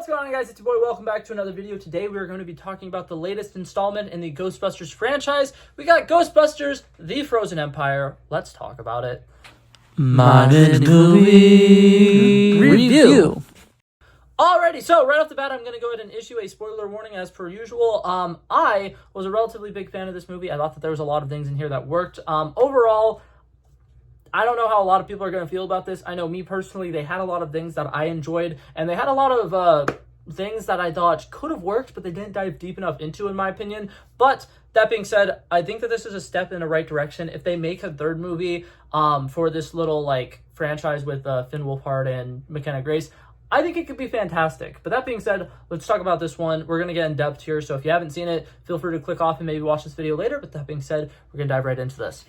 What's going on, guys? It's your boy. Welcome back to another video. Today we are going to be talking about the latest installment in the Ghostbusters franchise. We got Ghostbusters: The Frozen Empire. Let's talk about it. Modern movie review. Alrighty, so right off the bat, I'm going to go ahead and issue a spoiler warning as per usual. I was a relatively big fan of this movie. I thought that there was a lot of things in here that worked. Overall, I don't know how a lot of people are going to feel about this. I know me personally, they had a lot of things that I enjoyed, and they had a lot of things that I thought could have worked, but they didn't dive deep enough into, in my opinion. But that being said, I think that this is a step in the right direction. If they make a third movie for this little franchise with Finn Wolfhard and McKenna Grace, I think it could be fantastic. But that being said, let's talk about this one. We're going to get in depth here, so if you haven't seen it, feel free to click off and maybe watch this video later. But that being said, we're going to dive right into this.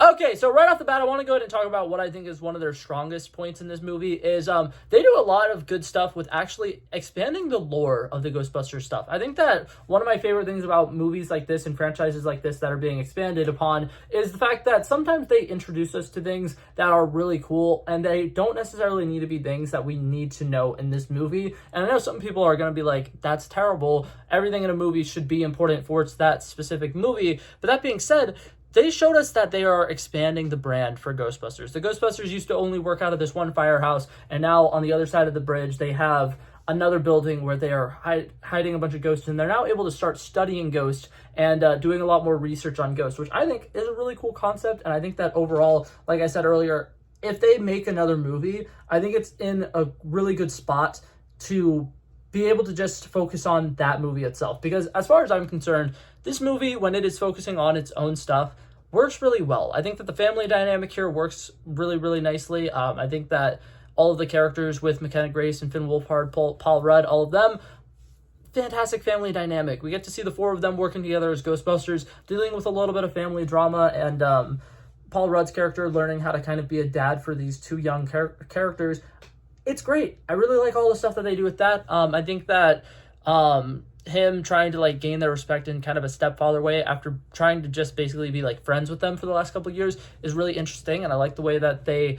Okay, so right off the bat, I want to go ahead and talk about what I think is one of their strongest points in this movie is they do a lot of good stuff with actually expanding the lore of the Ghostbusters stuff. I think that one of my favorite things about movies like this and franchises like this that are being expanded upon is the fact that sometimes they introduce us to things that are really cool, and they don't necessarily need to be things that we need to know in this movie. And I know some people are going to be like, that's terrible. Everything in a movie should be important for it's that specific movie. But that being said, they showed us that they are expanding the brand for Ghostbusters. The Ghostbusters used to only work out of this one firehouse, and now on the other side of the bridge, they have another building where they are hiding a bunch of ghosts, and they're now able to start studying ghosts and doing a lot more research on ghosts, which I think is a really cool concept. And I think that overall, like I said earlier, if they make another movie, I think it's in a really good spot to be able to just focus on that movie itself. Because as far as I'm concerned, this movie, when it is focusing on its own stuff, works really well. I think that the family dynamic here works really, really nicely. I think that all of the characters with McKenna Grace and Finn Wolfhard, Paul Rudd, all of them, fantastic family dynamic. We get to see the four of them working together as Ghostbusters, dealing with a little bit of family drama, and Paul Rudd's character learning how to kind of be a dad for these two young characters. It's great. I really like all the stuff that they do with that. I think that him trying to gain their respect in kind of a stepfather way after trying to just basically be friends with them for the last couple of years is really interesting. And I like the way that they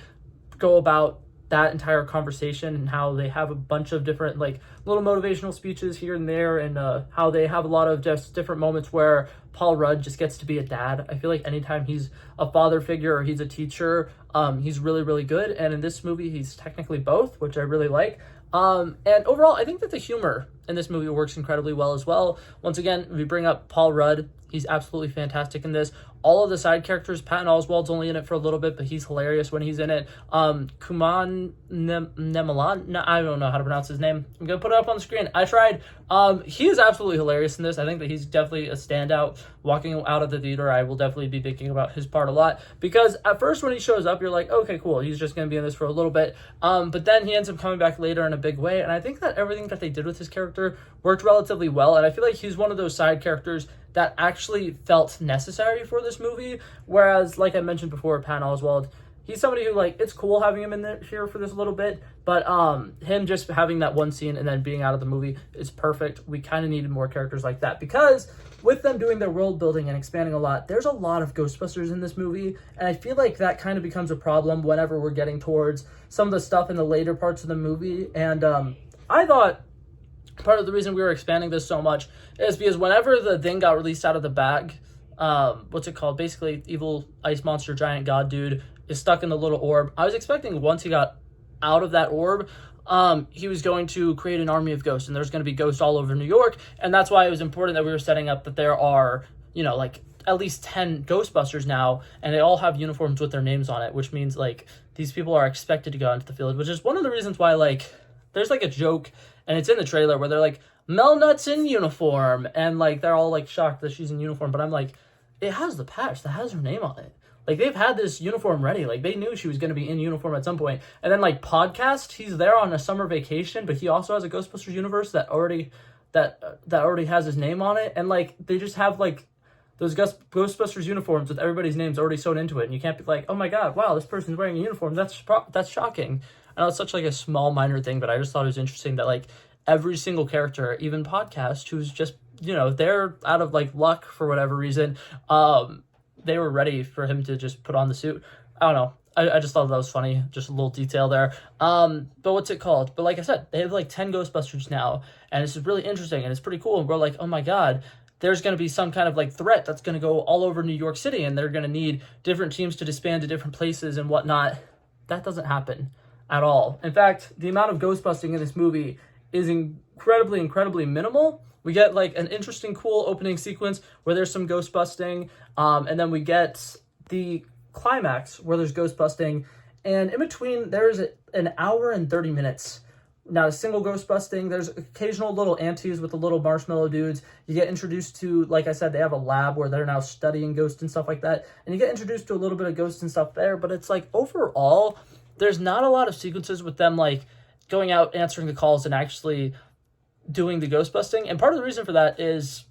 go about that entire conversation and how they have a bunch of different little motivational speeches here and there, and how they have a lot of just different moments where Paul Rudd just gets to be a dad. I feel like anytime he's a father figure or he's a teacher, he's really, really good. And in this movie, he's technically both, which I really like. And overall, I think that the humor in this movie works incredibly well as well. Once again, we bring up Paul Rudd. He's absolutely fantastic in this. All of the side characters, Patton Oswalt's only in it for a little bit, but he's hilarious when he's in it. Kuman Nemalan, I don't know how to pronounce his name. I'm going to put it up on the screen. I tried. He is absolutely hilarious in this. I think that he's definitely a standout. Walking out of the theater, I will definitely be thinking about his part a lot, because at first when he shows up, you're like, okay, cool, he's just going to be in this for a little bit. But then he ends up coming back later in a big way, and I think that everything that they did with his character worked relatively well, and I feel like he's one of those side characters that actually felt necessary for this movie, whereas, like I mentioned before, Patton Oswalt, he's somebody who, it's cool having him in there here for this little bit, but him just having that one scene and then being out of the movie is perfect. We kind of needed more characters like that, because with them doing their world building and expanding a lot, there's a lot of Ghostbusters in this movie, and I feel like that kind of becomes a problem whenever we're getting towards some of the stuff in the later parts of the movie. And I thought part of the reason we were expanding this so much is because whenever the thing got released out of the bag, what's it called? Basically, evil ice monster giant god dude is stuck in the little orb. I was expecting once he got out of that orb, he was going to create an army of ghosts, and there's going to be ghosts all over New York. And that's why it was important that we were setting up that there are, at least 10 Ghostbusters now, and they all have uniforms with their names on it, which means these people are expected to go into the field, which is one of the reasons why there's a joke, and it's in the trailer, where they're like, Melnut's in uniform, and they're all shocked that she's in uniform, but I'm like, it has the patch that has her name on it. They've had this uniform ready. They knew she was going to be in uniform at some point. And then Podcast, he's there on a summer vacation, but he also has a Ghostbusters universe that already has his name on it. And they just have those Ghostbusters uniforms with everybody's names already sewn into it, and you can't be like, oh my god, wow, this person's wearing a uniform. That's shocking. I know it's such a small minor thing, but I just thought it was interesting that every single character, even Podcast, who's just they're out of luck for whatever reason, they were ready for him to just put on the suit. I don't know. I just thought that was funny, just a little detail there. But what's it called? But like I said, they have like 10 Ghostbusters now, and it's really interesting, and it's pretty cool, and we're like, oh my god, there's going to be some kind of like threat that's going to go all over New York City, and they're going to need different teams to disband to different places and whatnot. That doesn't happen at all. In fact, the amount of ghostbusting in this movie is incredibly minimal. We get like an interesting, cool opening sequence where there's some ghostbusting, and then we get the climax where there's ghostbusting, and in between there's an hour and 30 minutes. Not a single ghostbusting. There's occasional little antis with the little marshmallow dudes. You get introduced to, like I said, they have a lab where they're now studying ghosts and stuff like that, and you get introduced to a little bit of ghosts and stuff there, but it's like overall there's not a lot of sequences with them like going out, answering the calls, and actually doing the ghostbusting. And part of the reason for that is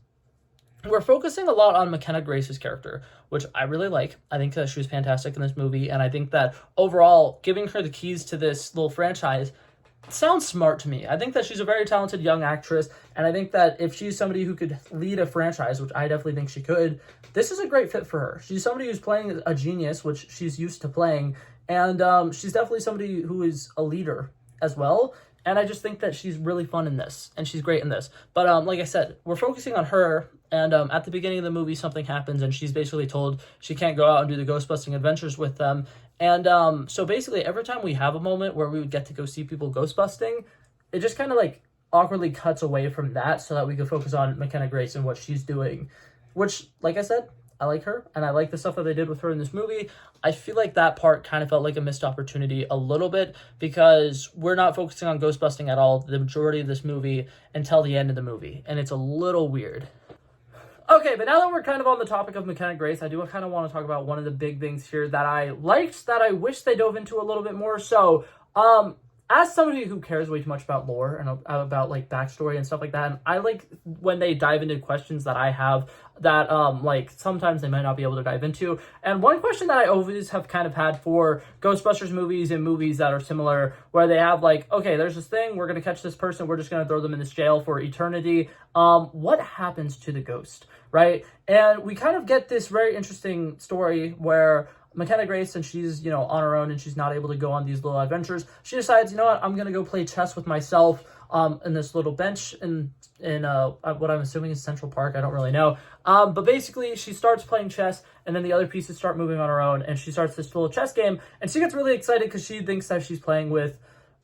we're focusing a lot on McKenna Grace's character, which I really like. I think that she was fantastic in this movie, and I think that overall, giving her the keys to this little franchise sounds smart to me. I think that she's a very talented young actress, and I think that if she's somebody who could lead a franchise, which I definitely think she could, this is a great fit for her. She's somebody who's playing a genius, which she's used to playing, and she's definitely somebody who is a leader as well. And I just think that she's really fun in this, and she's great in this. But like I said, we're focusing on her, and at the beginning of the movie, something happens, and she's basically told she can't go out and do the ghostbusting adventures with them. And so basically, every time we have a moment where we would get to go see people ghostbusting, it just kind of like awkwardly cuts away from that so that we can focus on McKenna Grace and what she's doing. Which, like I said, I like her, and I like the stuff that they did with her in this movie. I feel like that part kind of felt like a missed opportunity a little bit because we're not focusing on ghostbusting at all the majority of this movie until the end of the movie, and it's a little weird. Okay, but now that we're kind of on the topic of McKenna Grace, I do kind of want to talk about one of the big things here that I liked that I wish they dove into a little bit more. So, as somebody who cares way too much about lore and about like backstory and stuff like that, and I like when they dive into questions that I have that like sometimes they might not be able to dive into. And one question that I always have kind of had for Ghostbusters movies and movies that are similar, where they have like, okay, there's this thing, we're gonna catch this person, we're just gonna throw them in this jail for eternity. What happens to the ghost, right? And we kind of get this very interesting story where McKenna Grace, and she's, you know, on her own and she's not able to go on these little adventures. She decides, you know what, I'm going to go play chess with myself in this little bench in what I'm assuming is Central Park. I don't really know. But basically, she starts playing chess, and then the other pieces start moving on her own, and she starts this little chess game, and she gets really excited because she thinks that she's playing with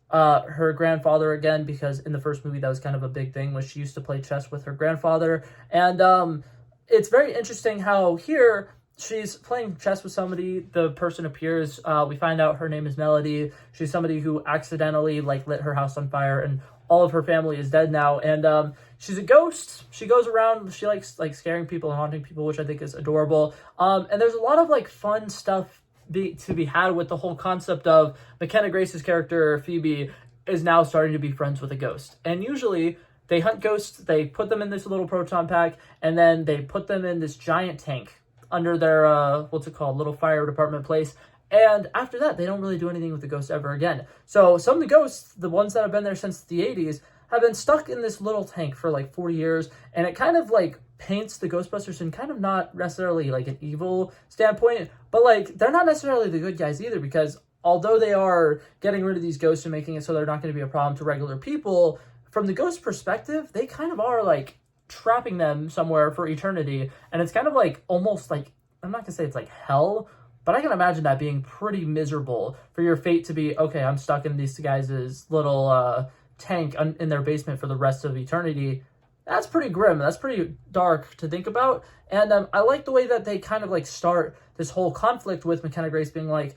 her grandfather again, because in the first movie, that was kind of a big thing, was she used to play chess with her grandfather. And it's very interesting how here she's playing chess with somebody, the person appears, we find out her name is Melody. She's somebody who accidentally like lit her house on fire, and all of her family is dead now, and she's a ghost. She goes around, she likes like scaring people and haunting people, which I think is adorable. And there's a lot of like fun stuff to be had with the whole concept of McKenna Grace's character, Phoebe, is now starting to be friends with a ghost. And usually they hunt ghosts, they put them in this little proton pack, and then they put them in this giant tank under their, little fire department place. And after that, they don't really do anything with the ghost ever again. So some of the ghosts, the ones that have been there since the 80s, have been stuck in this little tank for like 40 years. And it kind of like paints the Ghostbusters in kind of not necessarily like an evil standpoint, but like they're not necessarily the good guys either, because although they are getting rid of these ghosts and making it so they're not going to be a problem to regular people, from the ghost perspective, they kind of are like trapping them somewhere for eternity. And it's kind of like almost like, I'm not gonna say it's like hell, but I can imagine that being pretty miserable for your fate to be, okay, I'm stuck in these guys' little tank in their basement for the rest of eternity. That's pretty grim. That's pretty dark to think about. And I like the way that they kind of like start this whole conflict with McKenna Grace being like,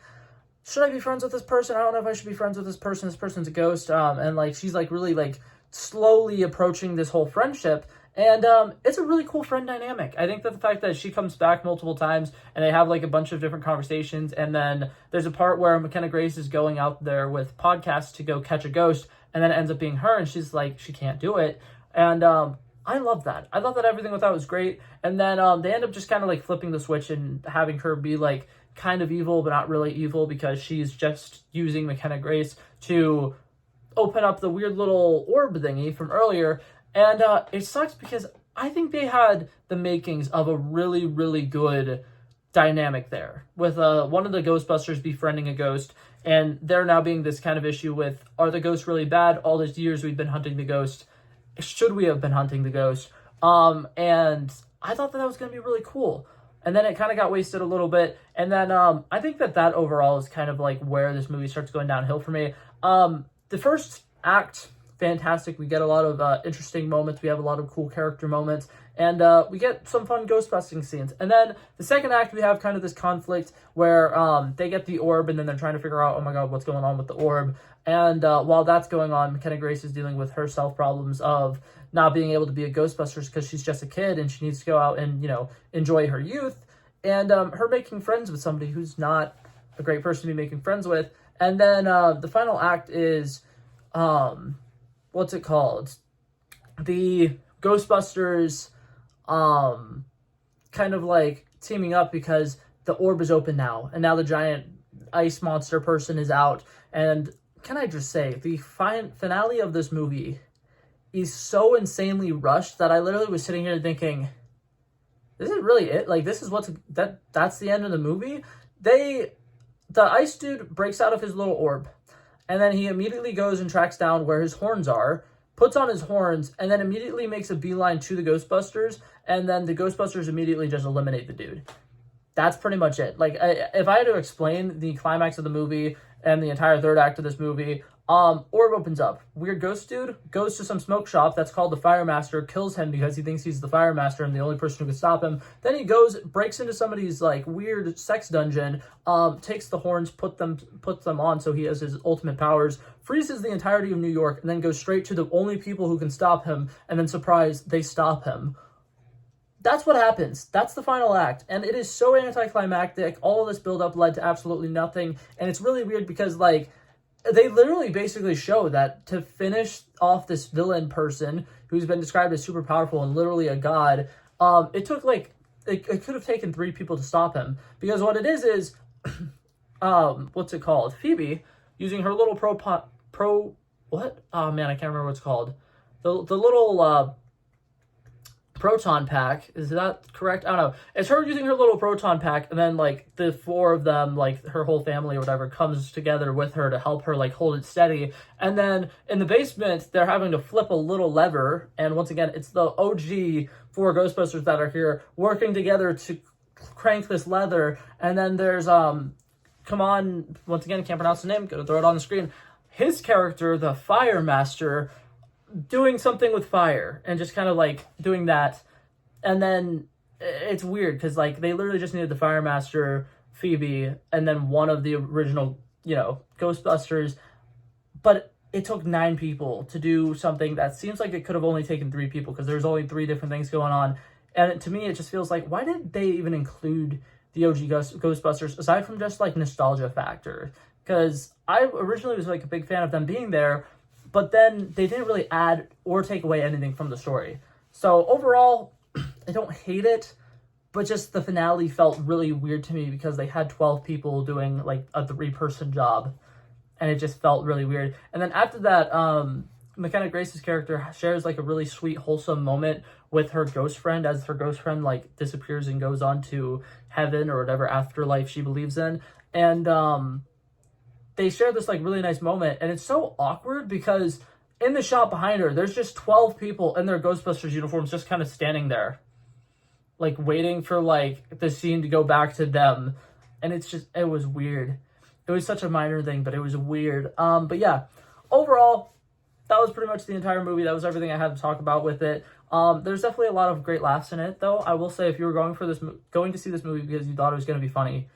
should I be friends with this person? I don't know if I should be friends with this person. This person's a ghost. And like, she's like really like slowly approaching this whole friendship. And it's a really cool friend dynamic. I think that the fact that she comes back multiple times and they have like a bunch of different conversations, and then there's a part where McKenna Grace is going out there with podcasts to go catch a ghost, and then it ends up being her, and she's like, she can't do it. And I love that. I love that everything with that was great. And then they end up just kind of like flipping the switch and having her be like kind of evil, but not really evil, because she's just using McKenna Grace to open up the weird little orb thingy from earlier. And it sucks because I think they had the makings of a really, really good dynamic there with one of the Ghostbusters befriending a ghost, and there now being this kind of issue with, are the ghosts really bad? All these years we've been hunting the ghost. Should we have been hunting the ghost? And I thought that was going to be really cool. And then it kind of got wasted a little bit. And then I think that overall is kind of like where this movie starts going downhill for me. The first act, fantastic. We get a lot of interesting moments. We have a lot of cool character moments. And we get some fun ghost busting scenes. And then the second act, we have kind of this conflict where they get the orb and then they're trying to figure out, oh my god, what's going on with the orb. And while that's going on, McKenna Grace is dealing with her self problems of not being able to be a Ghostbusters because she's just a kid and she needs to go out and, enjoy her youth. And her making friends with somebody who's not a great person to be making friends with. And then the final act is, what's it called? The Ghostbusters kind of like teaming up because the orb is open now. And now the giant ice monster person is out. And can I just say, the finale of this movie is so insanely rushed that I literally was sitting here thinking, this is really it? Like, this is that's the end of the movie? The ice dude breaks out of his little orb, and then he immediately goes and tracks down where his horns are, puts on his horns, and then immediately makes a beeline to the Ghostbusters, and then the Ghostbusters immediately just eliminate the dude. That's pretty much it. Like, if I had to explain the climax of the movie and the entire third act of this movie, orb opens up. Weird ghost dude goes to some smoke shop that's called the Fire Master, kills him because he thinks he's the Fire Master and the only person who can stop him. Then he goes, breaks into somebody's like weird sex dungeon, takes the horns, puts them on so he has his ultimate powers, freezes the entirety of New York, and then goes straight to the only people who can stop him, and then surprise, they stop him. That's what happens. That's the final act. And it is so anticlimactic. All of this build-up led to absolutely nothing. And it's really weird because, like, they literally basically show that to finish off this villain person who's been described as super powerful and literally a god, it took, like, it could have taken 3 people to stop him. Because what it is, what's it called? Phoebe, using her little what? Oh, man, I can't remember what it's called. The little, proton pack, is that correct? I don't know. It's her using her little proton pack, and then like the 4 of them, like her whole family or whatever, comes together with her to help her like hold it steady. And then in the basement, they're having to flip a little lever, and once again, it's the OG 4 Ghostbusters that are here working together to crank this lever. And then there's come on, once again, can't pronounce the name, gonna throw it on the screen. His character, the Fire Master, doing something with fire and just kind of like doing that. And then it's weird because like they literally just needed the Fire Master, Phoebe, and then one of the original, Ghostbusters. But it took 9 people to do something that seems like it could have only taken 3 people because there's only 3 different things going on. And to me, it just feels like, why did they even include the OG Ghostbusters aside from just like nostalgia factor? Because I originally was like a big fan of them being there, but then they didn't really add or take away anything from the story. So overall, I don't hate it, but just the finale felt really weird to me because they had 12 people doing like a 3-person job, and it just felt really weird. And then after that, McKenna Grace's character shares like a really sweet, wholesome moment with her ghost friend as her ghost friend like disappears and goes on to heaven or whatever afterlife she believes in. And they share this like really nice moment, and it's so awkward because in the shot behind her, there's just 12 people in their Ghostbusters uniforms just kind of standing there, like waiting for like the scene to go back to them. And it was weird. It was such a minor thing, but it was weird. But yeah, overall, that was pretty much the entire movie. That was everything I had to talk about with it. There's definitely a lot of great laughs in it, though. I will say, if you were going to see this movie because you thought it was going to be funny,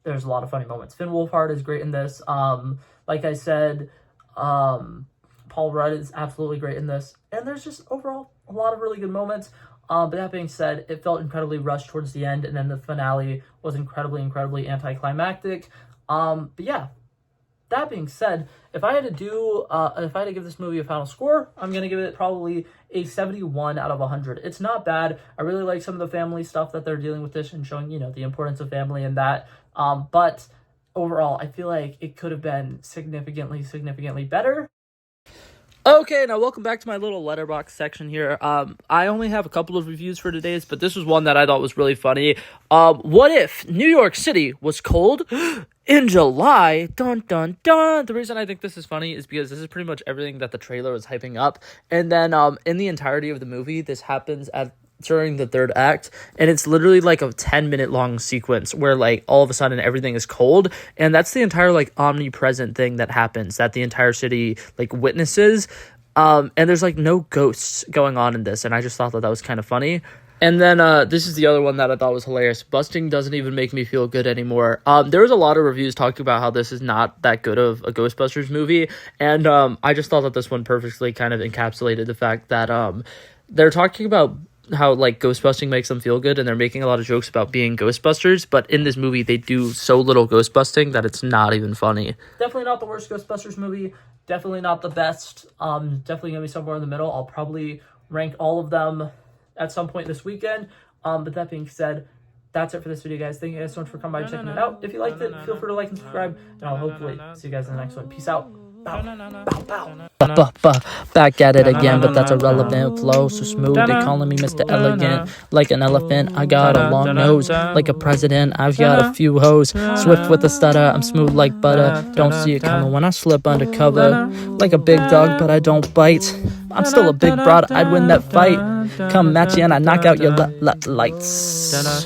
there's a lot of funny moments. Finn Wolfhard is great in this. Like I said, Paul Rudd is absolutely great in this. And there's just overall a lot of really good moments. But that being said, it felt incredibly rushed towards the end, and then the finale was incredibly, incredibly anticlimactic. But yeah, that being said, if I had to give this movie a final score, I'm going to give it probably a 71 out of 100. It's not bad. I really like some of the family stuff that they're dealing with this and showing, the importance of family and that. But overall, I feel like it could have been significantly, significantly better. Okay, now welcome back to my little Letterbox section here. I only have a couple of reviews for today's, but this was one that I thought was really funny. What if New York City was cold in July? Dun dun dun. The reason I think this is funny is because this is pretty much everything that the trailer was hyping up, and then in the entirety of the movie, this happens during the third act, and it's literally like a 10-minute long sequence where like all of a sudden everything is cold, and that's the entire like omnipresent thing that happens that the entire city like witnesses. And there's like no ghosts going on in this, and I just thought that was kind of funny. And then this is the other one that I thought was hilarious. Busting doesn't even make me feel good anymore. There was a lot of reviews talking about how this is not that good of a Ghostbusters movie, and I just thought that this one perfectly kind of encapsulated the fact that they're talking about how like ghostbusting makes them feel good, and they're making a lot of jokes about being Ghostbusters, but in this movie they do so little ghostbusting that it's not even funny. Definitely not the worst Ghostbusters movie, definitely not the best. Definitely gonna be somewhere in the middle. I'll probably rank all of them at some point this weekend. But that being said, that's it for this video, guys. Thank you guys so much for coming by and checking it out. If you liked it, feel free to like and subscribe, and I'll hopefully see you guys in the next one. Peace out. Bow, bow, bow. Back at it again, but that's a relevant flow. So smooth, they calling me Mr. Elegant. Like an elephant, I got a long nose. Like a president, I've got a few hoes. Swift with a stutter, I'm smooth like butter. Don't see it coming when I slip undercover. Like a big dog, but I don't bite. I'm still a big broad, I'd win that fight. Come match you and I knock out your lights.